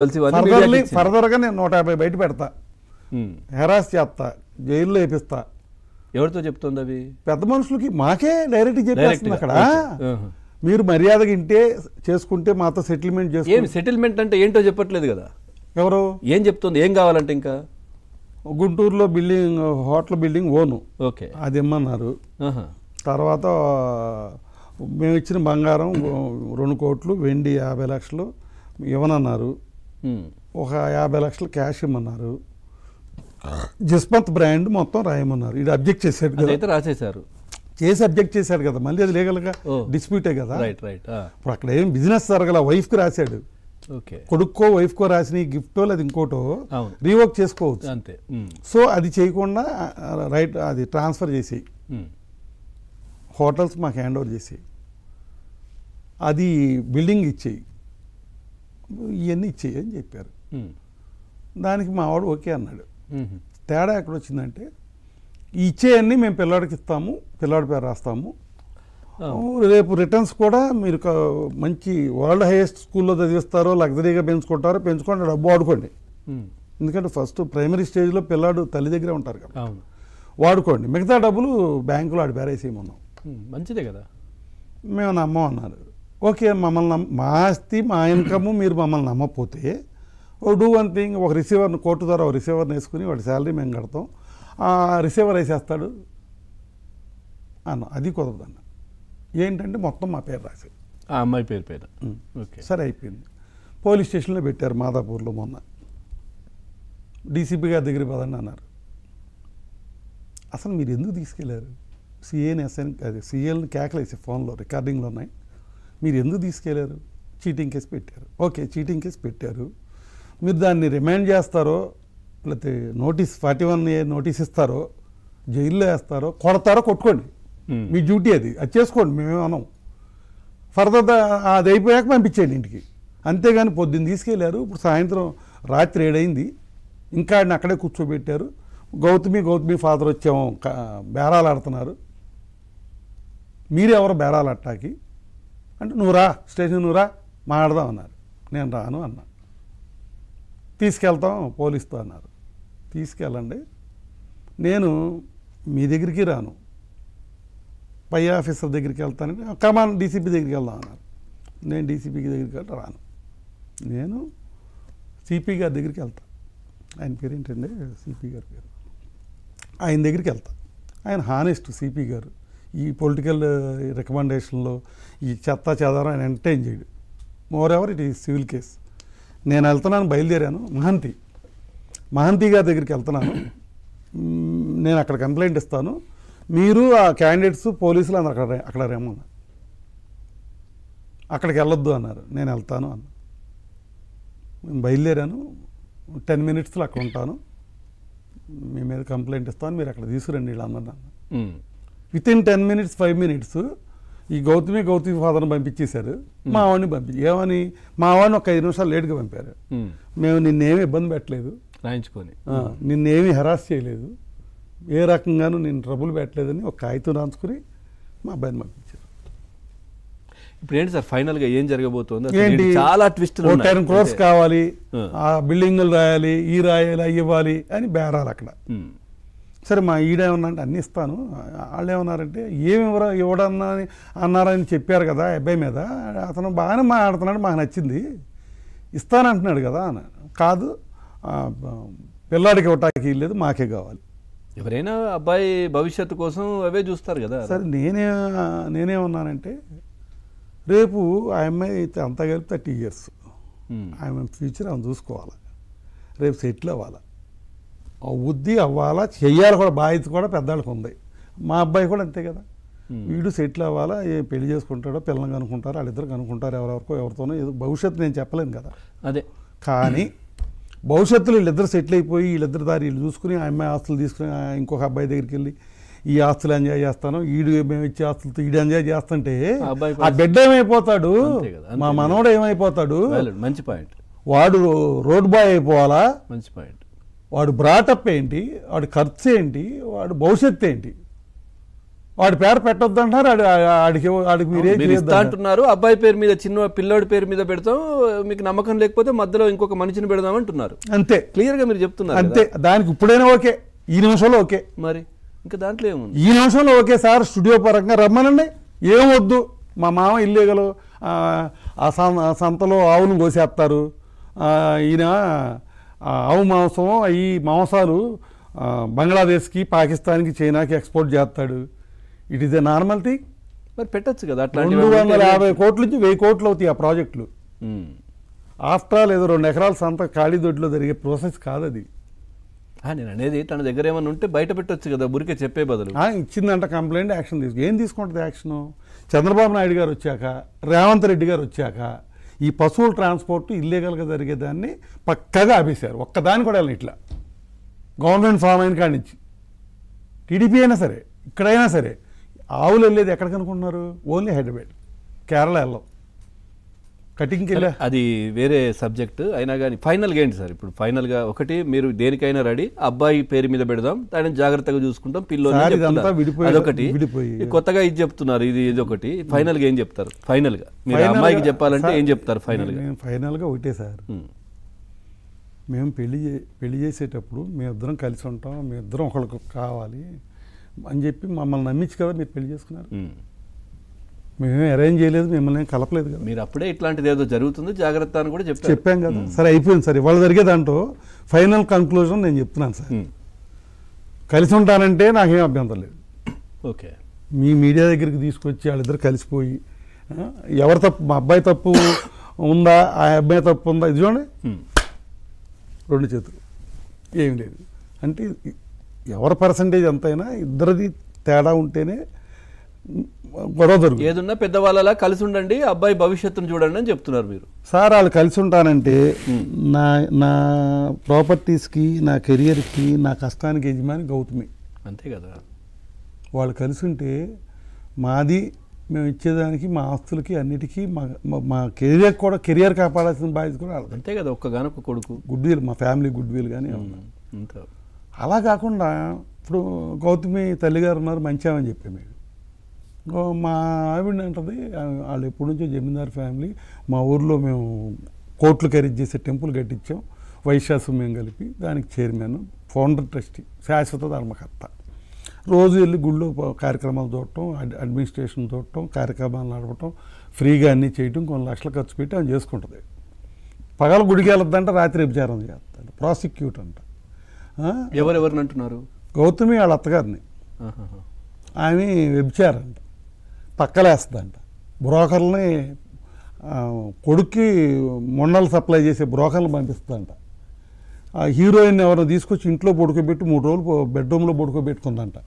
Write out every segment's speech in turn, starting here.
ఫర్దర్గా నేను 150 బయట పెడతా, హెరాస్ చేస్తా, జైల్లో వేపిస్తా. ఎవరితో చెప్తుంది అవి? పెద్ద మనుషులకి మాకే డైరెక్ట్ చెప్పేస్తుంది. అక్కడ మీరు మర్యాదగా ఇంటే చేసుకుంటే మాతో సెటిల్మెంట్ చేసుకోండి. సెటిల్మెంట్ అంటే ఏంటో చెప్పట్లేదు కదా. ఎవరు ఏం చెప్తుంది? ఏం కావాలంటే ఇంకా గుంటూరులో building, hotel building own, okay, అది ఇమ్మన్నారు. తర్వాత మేము ఇచ్చిన బంగారం 2 కోట్లు, వెండి 50 లక్షలు ఇవ్వనన్నారు. ఒక 50 లక్షలు క్యాష్ ఇమ్మన్నారు. జస్వంత్ బ్రాండ్ మొత్తం రాయమన్నారు. ఇది అబ్జెక్ట్ చేశాడు కదా, రాసేశారు, చేసి అబ్జెక్ట్ చేశాడు కదా, మళ్ళీ అది లీగల్గా డిస్ప్యూటే కదా. ఇప్పుడు అక్కడ ఏం బిజినెస్ జరగల, వైఫ్కి రాశాడు. కొడుక్కో వైఫ్కో రాసిన గిఫ్టో లేదు ఇంకోటో రీవర్క్ చేసుకోవచ్చు అంతే. సో అది చేయకుండా రైట్ అది ట్రాన్స్ఫర్ చేసి హోటల్స్ మాకు హ్యాండ్ ఓవర్ చేసి అది బిల్డింగ్ ఇచ్చేయి, ఇవన్నీ ఇచ్చేయి అని చెప్పారు. దానికి మా వాడు ఓకే అన్నాడు. తేడా ఎక్కడ వచ్చిందంటే ఇచ్చేయన్నీ మేము పిల్లాడికి ఇస్తాము, పిల్లాడి పేరు రాస్తాము, రేపు రిటర్న్స్ కూడా మీరు మంచి వరల్డ్ హైయెస్ట్ స్కూల్లో చదివిస్తారో, లగ్జరీగా పెంచుకుంటారో పెంచుకోండి, డబ్బు వాడుకోండి. ఎందుకంటే ఫస్ట్ ప్రైమరీ స్టేజ్లో పిల్లాడు తల్లి దగ్గరే ఉంటారు కదా, వాడుకోండి, మిగతా డబ్బులు బ్యాంకులో ఆడి పేరేసేయమన్నాం. మంచిదే కదా. మేము నమ్మం అన్నారు. ఓకే, మమ్మల్ని మా ఆస్తి మా ఇన్కమ్ మీరు మమ్మల్ని నమ్మకపోతే డూ వన్ థింగ్, ఒక రిసీవర్ని కోర్టు ద్వారా ఒక రిసీవర్ని వేసుకుని వాడి శాలరీ మేము కడతాం, ఆ రిసీవర్ వేసేస్తాడు అన్న. అది కుదరదన్న. ఏంటంటే మొత్తం మా పేరు రాసి ఆ అమ్మాయి పేరు సరే అయిపోయింది. పోలీస్ స్టేషన్లో పెట్టారు మాదాపూర్లో. మొన్న డీసీపీ గారి దగ్గరికి పదండి అన్నారు. అసలు మీరు ఎందుకు తీసుకెళ్లారు? సిఏని ఎస్ఐని అది సిఏల్ని కేకలేసి ఫోన్లో రికార్డింగ్లో ఉన్నాయి, మీరు ఎందుకు తీసుకెళ్లారు? చీటింగ్ కేసు పెట్టారు. ఓకే, చీటింగ్ కేసు పెట్టారు, మీరు దాన్ని రిమాండ్ చేస్తారో లేకపోతే నోటీస్ 41A నోటీస్ ఇస్తారో, జైల్లో వేస్తారో, కొడతారో, కొట్టుకోండి, మీ డ్యూటీ అది, అది చేసుకోండి, మేమేమన్నాం. ఫర్దర్ అది అయిపోయాక పంపించేయండి ఇంటికి. అంతేగాని పొద్దున్న తీసుకెళ్ళారు, ఇప్పుడు సాయంత్రం రాత్రి 7 అయింది, ఇంకా ఆయన అక్కడే కూర్చోబెట్టారు. గౌతమి ఫాదర్ వచ్చాము, బేరాలు ఆడుతున్నారు, మీరెవరు బేరాలు అట్టాకి అంటే, నువ్వు రా స్టేషన్, నువ్వు రా మాట్లాడదాం అన్నారు. నేను రాను అన్నా. తీసుకెళ్తాం పోలీసుతో అన్నారు. తీసుకెళ్ళండి, నేను మీ దగ్గరికి రాను, పై ఆఫీసర్ దగ్గరికి వెళ్తానని, కమాన్ డీసీపీ దగ్గరికి వెళ్దాం అన్నారు. నేను డీసీపీకి దగ్గరికి వెళ్తా రాను, నేను సిపి గారి దగ్గరికి వెళ్తా. ఆయన పేరు ఏంటంటే సిపి గారి పేరు. ఆయన దగ్గరికి వెళ్తా. ఆయన హానెస్ట్ సిపి గారు. ఈ పొలిటికల్ రికమెండేషన్లో ఈ చెత్త చెదారం ఆయన ఎంటర్టైన్ చేయడు. మోర్ ఎవర్ ఇట్ ఈ సివిల్ కేసు. నేను వెళ్తున్నాను, బయలుదేరాను, మహంతి గారి దగ్గరికి వెళ్తున్నాను, నేను అక్కడ కంప్లైంట్ ఇస్తాను, మీరు ఆ క్యాండిడేట్స్ పోలీసులు అందరు అక్కడ రేమన్నా, అక్కడికి వెళ్ళొద్దు అన్నారు. నేను వెళ్తాను అన్న. నేను బయలుదేరాను, 10 మినిట్స్లో అక్కడ ఉంటాను, మీ మీద కంప్లైంట్ ఇస్తాను, మీరు అక్కడ తీసుకురండి వీళ్ళు అన్నారు. వితిన్ 10 మినిట్స్ 5 మినిట్స్ ఈ గౌతమి ఫాదర్ని పంపించేశారు. మా వాడిని ఏమని, మా వాడిని ఒక 5 నిమిషాలు లేట్గా పంపారు. మేము నిన్నేమి ఇబ్బంది పెట్టలేదు, రాయించుకొని నిన్నేమి హెరాస్ చేయలేదు, ఏ రకంగానూ నేను ట్రబుల్ పెట్టలేదని ఒక కాగితం రాయించుకుని మా అబ్బాయిని పంపించారు. ఇప్పుడు ఏంటి సార్ ఫైనల్గా ఏం జరగబోతుంది? ఏంటి, చాలా ట్విస్టులు, 10 crores కావాలి, ఆ బిల్డింగులు రాయాలి, ఈ రాయాలి, అవి ఇవ్వాలి అని బేరాలు అక్కడ. సరే మా ఈడేమన్నా అంటే అన్నీ ఇస్తాను, వాళ్ళు ఏమన్నారంటే ఏమి ఇవ్వడన్నా అన్నారని చెప్పారు కదా అబ్బాయి మీద, అతను బాగానే మాట్లాడుతున్నాడు, మాకు నచ్చింది, ఇస్తానంటున్నాడు కదా అన్న. కాదు, పిల్లాడికి ఇవ్వటానికి లేదు, మాకే కావాలి. ఎవరైనా అబ్బాయి భవిష్యత్తు కోసం అవే చూస్తారు కదా. సరే నేనేమన్నానంటే, రేపు ఆ అమ్మాయి అయితే అంతా కలిపి 30 years, ఆమె ఫ్యూచర్ ఆమె చూసుకోవాలి, రేపు సెటిల్ అవ్వాలి, అవుద్ది అవ్వాలా, చెయ్యాలి కూడా, బాధ్యత కూడా పెద్దవాళ్ళకి ఉంది. మా అబ్బాయి కూడా అంతే కదా, వీడు సెటిల్ అవ్వాలా, పెళ్లి చేసుకుంటాడో, పిల్లల్ని కనుక్కుంటారో, వాళ్ళిద్దరు కనుక్కుంటారు, ఎవరితోనో, ఏదో భవిష్యత్తు నేను చెప్పలేను కదా. అదే, కానీ భవిష్యత్తులో వీళ్ళిద్దరు సెటిల్ అయిపోయి వీళ్ళిద్దరు దారి వీళ్ళు చూసుకుని ఆ అమ్మాయి ఆస్తులు తీసుకుని ఇంకొక అబ్బాయి దగ్గరికి వెళ్ళి ఈ ఆస్తులు ఎంజాయ్ చేస్తాను, ఈడు మేము ఇచ్చే ఆస్తులతో ఈడు ఎంజాయ్ చేస్తుంటే ఆ బిడ్డ ఏమైపోతాడు, మా మనవడు ఏమైపోతాడు? మంచి పాయింట్. వాడు రోడ్ బాయ్ అయిపోవాలా? మంచి పాయింట్. వాడు బ్రాటప్ ఏంటి, వాడి ఖర్చు ఏంటి, వాడు భవిష్యత్తు ఏంటి? వాడి పేరు పెట్టొద్దు అంటారు, ఆడికి మీరేం మీరు ఇస్తా అంటున్నారు, అబ్బాయి పేరు మీద చిన్న పిల్లోడి పేరు మీద పెడతాం, మీకు నమ్మకం లేకపోతే మధ్యలో ఇంకొక మనిషిని పెడదాం అంటున్నారు. అంతే, క్లియర్ గా మీరు చెప్తున్నారు అంతే. దానికి ఇప్పుడైనా ఓకే, ఈ నిమిషంలో ఓకే. మరి ఇంకా దాంట్లో ఏముంది? ఈ నిమిషంలో ఓకే సార్, స్టూడియో పరంగా రమ్మనండి, ఏమొద్దు. మా మామ ఇల్లీగలు, ఆ సంతలో ఆవును కోసేస్తారు, ఈయన ఆవు మాంసం, ఈ మాంసాలు బంగ్లాదేశ్కి, పాకిస్తాన్కి, చైనాకి ఎక్స్పోర్ట్ చేస్తాడు. It is a normal thing. మరి పెట్టచ్చు కదా. 250 కోట్ల నుంచి 1000 కోట్లు అవుతాయి ఆ ప్రాజెక్టులు. ఆఫ్టర్ ఆల్ ఏదో 2 ఎకరాల సంత ఖాళీ దొడ్లో జరిగే ప్రాసెస్ కాదు అది. నేను అనేది తన దగ్గర ఏమైనా ఉంటే బయట పెట్టొచ్చు కదా, ఊరికే చెప్పే బదులు. ఇచ్చిందంట కంప్లైంట్, యాక్షన్ ఏం తీసుకుంటుంది యాక్షను? చంద్రబాబు నాయుడు గారు వచ్చాక, రేవంత్ రెడ్డి గారు వచ్చాక ఈ పశువుల ట్రాన్స్పోర్ట్ ఇల్లీగల్గా జరిగేదాన్ని పక్కగా ఆపేశారు. ఒక్కదాని కూడా వెళ్ళిన ఇట్లా గవర్నమెంట్ ఫామ్ అయిన కాడి నుంచి. టీడీపీ అయినా సరే, ఇక్కడైనా సరే ఆవులు వెళ్ళేది ఎక్కడికి అనుకుంటున్నారు? ఓన్లీ హైదరాబాద్, కేరళ వెళ్ళవు. కటింగ్కి వెళ్ళా, అది వేరే సబ్జెక్ట్ అయినా కానీ ఫైనల్గా ఏంటి సార్? ఇప్పుడు ఫైనల్గా ఒకటి, మీరు దేనికైనా రెడీ, అబ్బాయి పేరు మీద పెడదాం, దాన్ని జాగ్రత్తగా చూసుకుంటాం, పిల్లలు అదొకటి. కొత్తగా ఇది చెప్తున్నారు, ఇది ఒకటి. ఫైనల్గా ఏం చెప్తారు? ఫైనల్గా మీరు అమ్మాయికి చెప్పాలంటే ఏం చెప్తారు ఫైనల్గా? ఫైనల్గా ఒకటే సార్, మేము పెళ్లి చేసేటప్పుడు మేమిద్దరం కలిసి ఉంటాం, మేమిద్దరం ఒకరికి కావాలి అని చెప్పి మమ్మల్ని నమ్మించి కదా మీరు పెళ్లి చేసుకున్నారు. మేమేం అరేంజ్ చేయలేదు, మిమ్మల్ని కలపలేదు కదా. మీరు అప్పుడే ఇట్లాంటిది ఏదో జరుగుతుంది జాగ్రత్త అని కూడా చెప్పాం కదా. సరే అయిపోయింది సార్, ఇవాళ జరిగే దాంట్లో ఫైనల్ కంక్లూజన్ నేను చెప్తున్నాను సార్. కలిసి ఉంటానంటే నాకేం అభ్యంతరం లేదు. ఓకే, మీ మీడియా దగ్గరికి తీసుకొచ్చి వాళ్ళిద్దరు కలిసిపోయి, ఎవరి తప్పు, మా అబ్బాయి తప్పు ఉందా, ఆ అబ్బాయి తప్పు ఉందా, ఇది చూడండి, 2 చేతులు, ఏమి లేదు. అంటే ఎవరి పర్సంటేజ్ ఎంతైనా ఇద్దరిది తేడా ఉంటేనే గొడవ జరుగుతుంది. ఏదున్నా పెద్దవాళ్ళలా కలిసి ఉండండి, అబ్బాయి భవిష్యత్తును చూడండి అని చెప్తున్నారు మీరు. సార్ వాళ్ళు కలిసి ఉంటానంటే నా ప్రాపర్టీస్కి, నా కెరియర్కి, నా కష్టానికి యజమాని గౌతమి. అంతే కదా. వాళ్ళు కలిసి ఉంటే మాది, మేము ఇచ్చేదానికి, మా ఆస్తులకి, అన్నిటికీ, మా కెరియర్ కూడా, కెరియర్ కాపాడాల్సిన బాధ్యత కూడా వాళ్ళది. అంతే కదా, ఒక్కగానొక్క కొడుకు, గుడ్ విల్, మా ఫ్యామిలీ గుడ్ విల్ కానీ అంతే. అలా కాకుండా ఇప్పుడు గౌతమి తల్లిగారు ఉన్నారు, మంచామని చెప్పి మేము, మా ఆవిడ అంటది, వాళ్ళు ఎప్పటి నుంచో జమీందార్ ఫ్యామిలీ, మా ఊర్లో మేము కోట్లు ఖరీదు చేసే టెంపుల్ కట్టించాం, వైశ్యాసు మేము కలిపి, దానికి చైర్మన్, ఫౌండర్ ట్రస్టీ, శాశ్వత ధర్మకర్త. రోజు వెళ్ళి గుళ్ళో కార్యక్రమాలు చూడటం, అడ్మినిస్ట్రేషన్ చూడటం, కార్యక్రమాలు నడపటం, ఫ్రీగా అన్నీ చేయటం, కొన్ని లక్షలు ఖర్చు పెట్టి ఆమె చేసుకుంటుంది. పగల గుడికి వెళ్ళొద్దంటే రాత్రి వ్యభిచారం చేస్తాడు, ప్రాసిక్యూట్ అంట. ఎవరెవరిని అంటున్నారు? గౌతమి వాళ్ళ అత్తగారిని. ఆమె వ్యభిచారంట, పక్కలేస్తుందంట. బ్రోకర్ని, కొడుక్కి మొండలు సప్లై చేసే బ్రోకర్లు పంపిస్తుందంట. ఆ హీరోయిన్ ఎవరిని తీసుకొచ్చి ఇంట్లో పడుకోబెట్టి 3 రోజులు బెడ్రూమ్లో పడుకోబెట్టుకుందంట.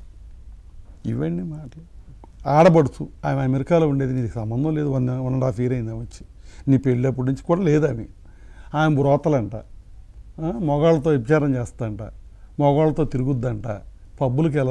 ఇవన్నీ మాటలు. ఆడబడుచు ఆమె అమెరికాలో ఉండేది, నీకు సంబంధం లేదు, 1.5 year అయింది వచ్చి, నీ పెళ్ళినప్పటి నుంచి కూడా లేదు ఆమె బ్రోతలంట, మగవాళ్ళతో వ్యభిచారం చేస్తుందంట, మగవాళ్ళతో తిరుగుద్దంట, పబ్బులకి వెళ్ళదు.